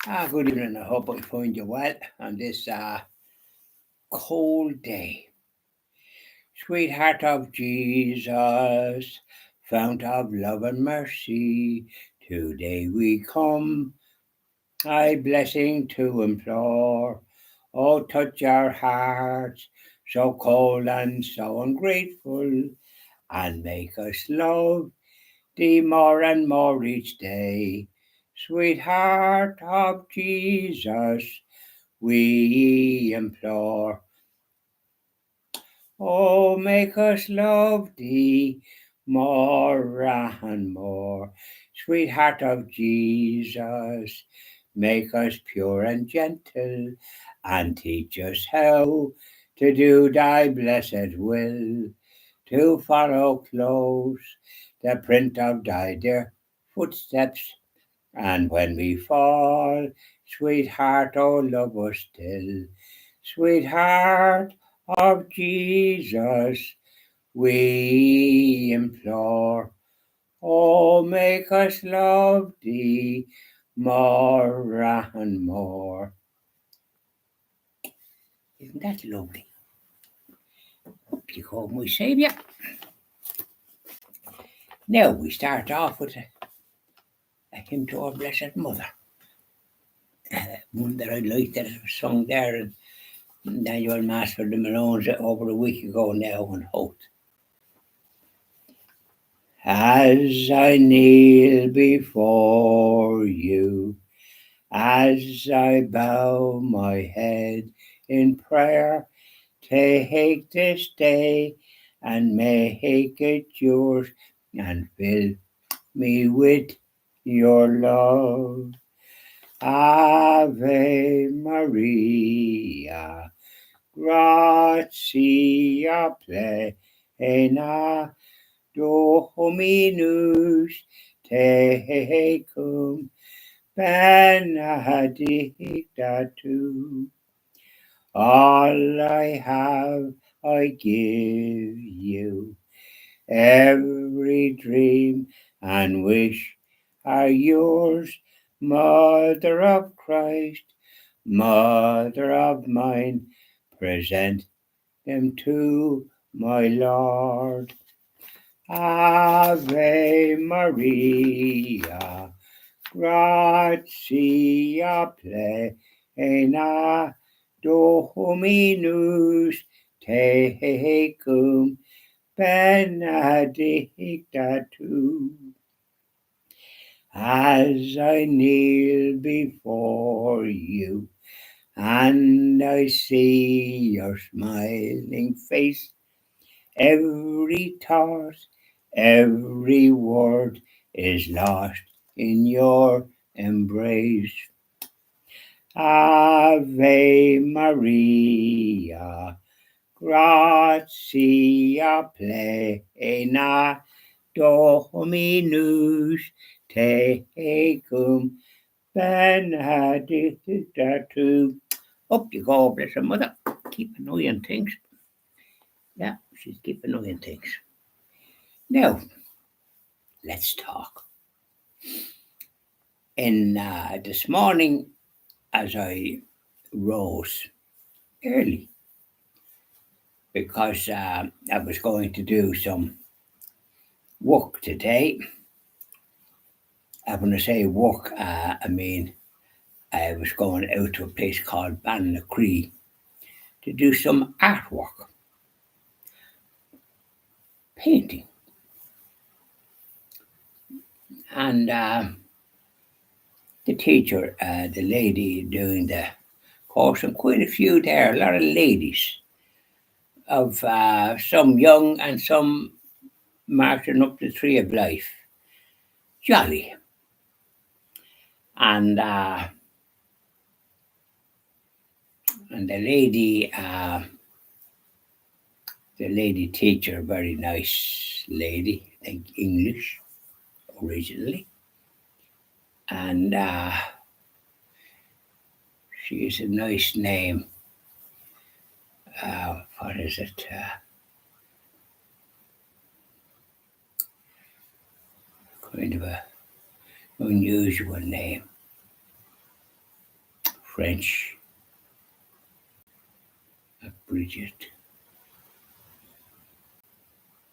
Good evening. I hope I find you well on this cold day. Sweetheart of Jesus, fount of love and mercy, today we come, thy blessing to implore. Oh, touch our hearts, so cold and so ungrateful, and make us love thee more and more each day. Sweetheart of Jesus, we implore. Oh, make us love thee more and more. Sweetheart of Jesus, make us pure and gentle, and teach us how to do thy blessed will, to follow close the print of thy dear footsteps. And when we fall, sweetheart, oh, love us still. Sweetheart of Jesus, we implore. Oh, make us love thee more and more. Isn't that lovely? Up you go, my Saviour. Now we start off with a hymn to our Blessed Mother. One that I liked that was sung there in Daniel Mass for the Malones over a week ago now on Hope. As I kneel before you, as I bow my head in prayer, take this day and make it yours and fill me with your love. Ave Maria, gratia plena, Dominus tecum, benedicta tu. All I have I give you, every dream and wish are yours, Mother of Christ, Mother of mine, present them to my Lord. Ave Maria, gratia plena, Dominus tecum, benedicta tu. As I kneel before you, and I see your smiling face, every thought, every word is lost in your embrace. Ave Maria, gratia plena, Dominus tecum, benedicta tu. Up you go, bless her mother. Keep annoying things. Yeah, she's keep annoying things. Now, let's talk. In this morning, as I rose early, because I was going to do some work today. When I say work, I mean I was going out to a place called Bannacree to do some artwork, painting. And the teacher, the lady doing the course, and quite a few there, a lot of ladies, of some young and some marching up the tree of life. Jolly. And the lady teacher, very nice lady, I think English originally. And she is a nice name. What is it? Kind of a unusual name. French. Bridget.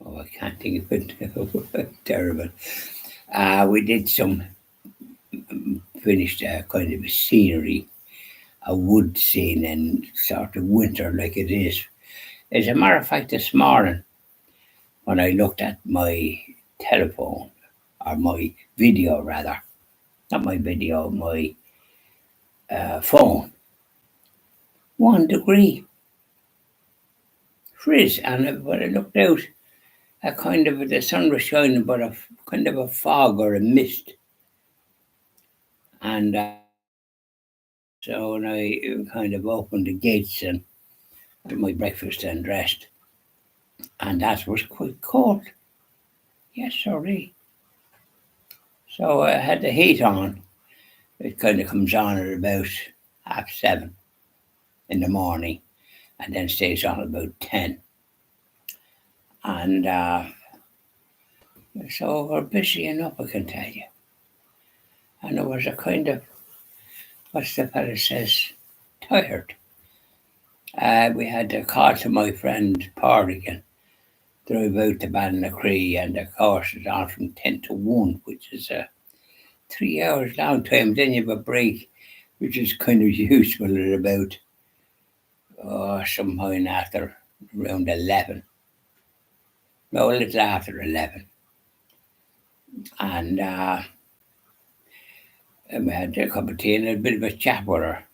Oh, I can't think of it now. Terrible. We did some finished kind of a scenery, a wood scene in sort of winter like it is. As a matter of fact, this morning when I looked at my telephone, or my video rather, not my video, my phone, 1 degree frizz. And when I looked out, a kind of the sun was shining, but a kind of a fog or a mist. And so when I kind of opened the gates and had my breakfast and dressed, and that was quite cold. Yes, sorry. So I had the heat on. It kind of comes on at about 7:30 in the morning, and then stays on about 10. And so we're busy enough, I can tell you. And it was a kind of, what's the fella says, tired. We had to call to my friend Porrigan, drive out to Ballynacree, and the course is on from 10 to 1, which is 3 hours long time. Then you have a break, which is kind of useful at about some point after around 11. No, a little after 11. And we had a cup of tea and a bit of a chat with her.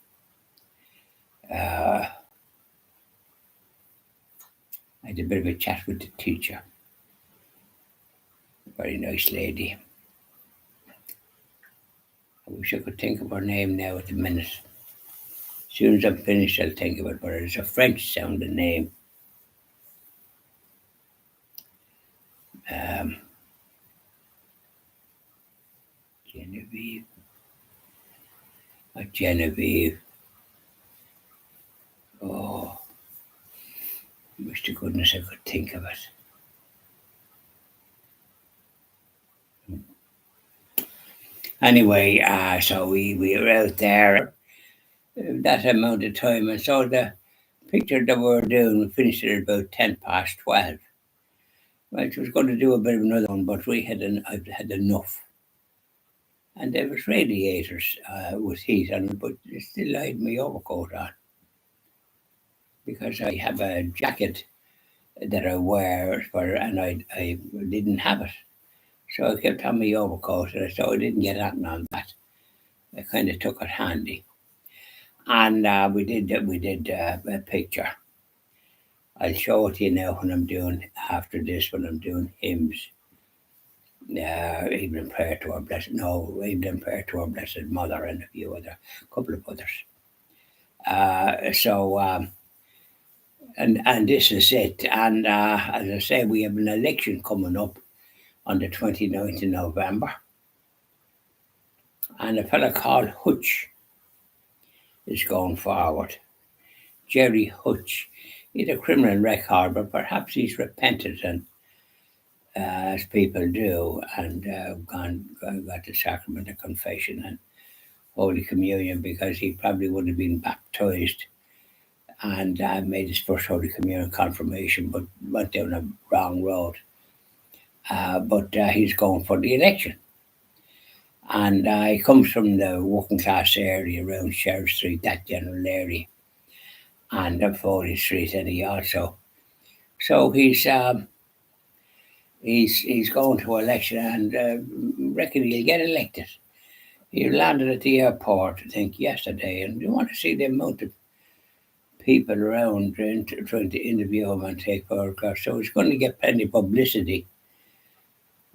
I had a bit of a chat with the teacher. Very nice lady. I wish I could think of her name now at the minute. As soon as I'm finished, I'll think of it, but it's a French sounding name. Genevieve. Genevieve. Oh, wish to goodness I could think of it. Anyway, so we were out there that amount of time, and so the picture that we were doing, we finished it at about 12:10. Well, she was going to do a bit of another one, but I've had enough. And there was radiators with heat on it, but still I had my overcoat on because I have a jacket that I wear and I didn't have it. So I kept on my overcoat, and so I didn't get anything on that. I kind of took it handy. And we did a picture. I'll show it to you now when I'm doing, after this, when I'm doing hymns. Evening prayer to our blessed, no, evening prayer to our blessed mother, and a few other, couple of others. And this is it. And as I say, we have an election coming up on the 29th of November. And a fella called Hutch is going forward. Jerry Hutch. He had a criminal record, but perhaps he's repented, and as people do, and got the sacrament of confession and Holy Communion, because he probably would have been baptized and made his first Holy Communion confirmation, but went down a wrong road. But he's going for the election. And he comes from the working class area around Sheriff Street, that general area, and Foley Street, and he also. So he's going to election, and reckon he'll get elected. He landed at the airport, I think, yesterday, and you want to see the amount of people around trying to interview him and take photographs. So he's going to get plenty of publicity.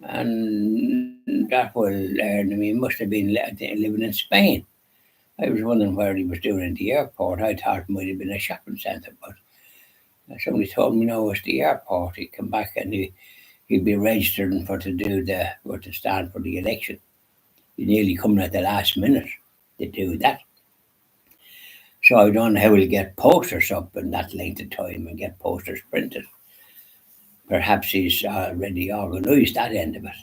And that will earn him. He must have been living in Spain. I was wondering where he was doing at the airport. I thought it might have been a shopping centre, but somebody told me no, it's the airport. He'd come back and he'd be registering to stand for the election. He's nearly coming at the last minute to do that. So I don't know how he'll get posters up in that length of time and get posters printed. Perhaps he's already organised that end of it.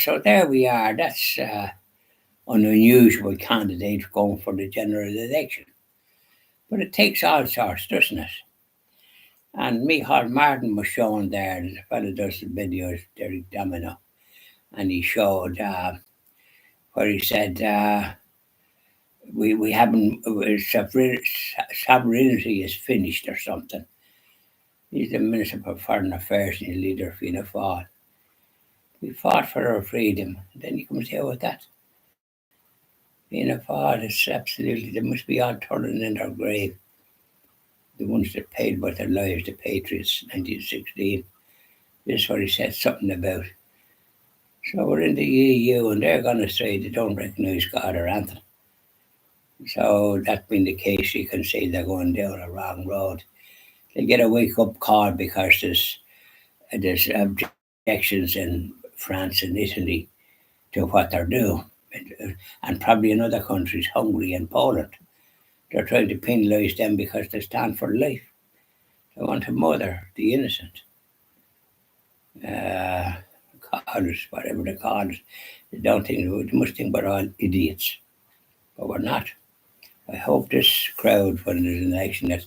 So there we are. That's an unusual candidate going for the general election. But it takes all sorts, doesn't it? And Micheál Martin was shown there, the fellow does the videos, Derek Domino, and he showed where he said, we haven't, sovereignty is finished or something. He's the Minister for Foreign Affairs and the leader of Fianna Fáil. We fought for our freedom. And then you come say, with that. Fianna Fáil is absolutely, they must be all turning in their grave. The ones that paid with their lives, the Patriots, 1916. This is what he said something about. So we're in the EU and they're going to say they don't recognise God or anything. So that being the case, you can say they're going down a wrong road. They get a wake-up call because there's objections in France and Italy to what they're doing, and probably in other countries, Hungary and Poland. They're trying to penalise them because they stand for life. They want to murder the innocent. Callers, whatever they call it. They don't think, they must think we're all idiots. But we're not. I hope this crowd, when there's an election, that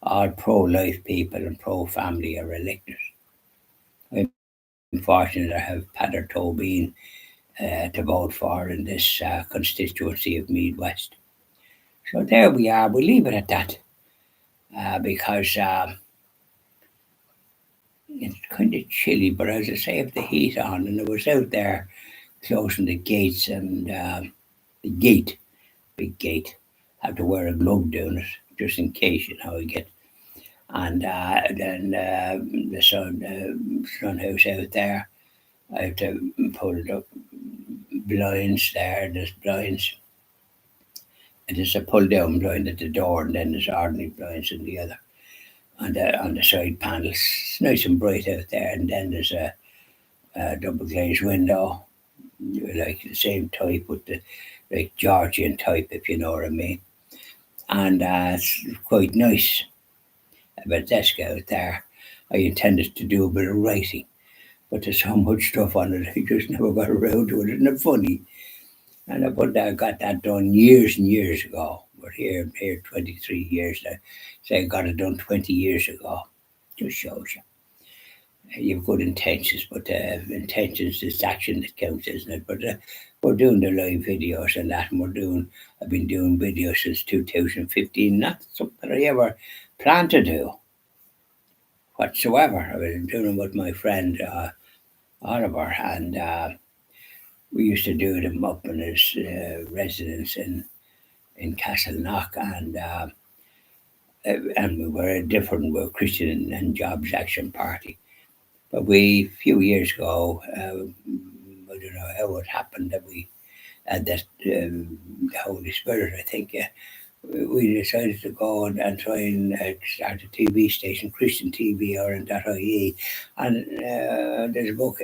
all pro-life people and pro-family are elected. I'm fortunate I have Peadar Tóibín to vote for in this constituency of Meath West. So there we are. We'll leave it at that because it's kind of chilly, but as I say, I have the heat on, and I was out there closing the gates and the gate, big gate, have to wear a glove down it just in case, I get. And then the sun house out there, I have to pull up blinds there. There's blinds. And there's a pull down blind at the door, and then there's ordinary blinds in the other. On the side panels, it's nice and bright out there. And then there's a double glazed window, like the same type with the like Georgian type, if you know what I mean. And it's quite nice. I have a desk out there. I intended to do a bit of writing, but there's so much stuff on it, I just never got around to it. Isn't it funny? And I got that done years and years ago. We're here 23 years now. So I got it done 20 years ago. Just shows you. You've good intentions, but intentions is action that counts, isn't it? But we're doing the live videos and that, and I've been doing videos since 2015. Not something I ever planned to do whatsoever. I've been doing them with my friend Oliver, and we used to do them up in his residence in Castleknock, and we were different. We were Christian and Jobs Action Party. But a few years ago, I don't know how it happened that we had that the Holy Spirit, I think, we decided to go and try and start a TV station, Christian TV or .ie. And there's a book,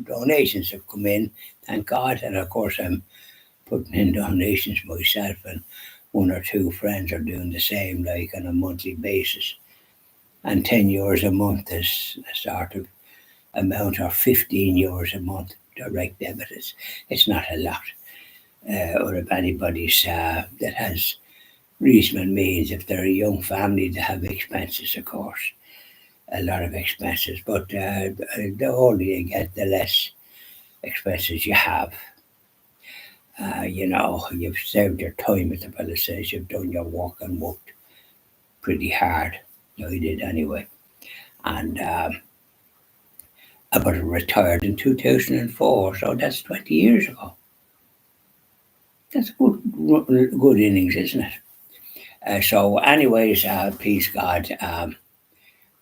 donations have come in, thank God. And of course, I'm putting in donations myself, and one or two friends are doing the same, like on a monthly basis. And €10 a month is a sort of amount, or €15 a month direct debit. It's not a lot. Or if anybody's that has reasonable means, if they're a young family, they have expenses, of course, a lot of expenses. But the older you get, the less expenses you have. You've served your time, as the fellow says. You've done your work and worked pretty hard. I did anyway. And I was retired in 2004, so that's 20 years ago. That's a good innings, isn't it? So anyways, please God,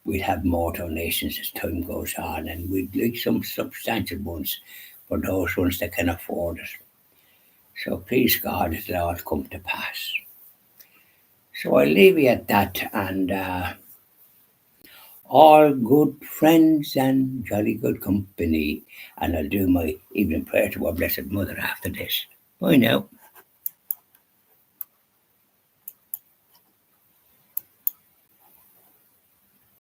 we'll have more donations as time goes on, and we'd like some substantial ones for those ones that can afford it. So please God, it'll all come to pass. So I'll leave you at that, and all good friends and jolly good company. And I'll do my evening prayer to our Blessed Mother after this. Bye now.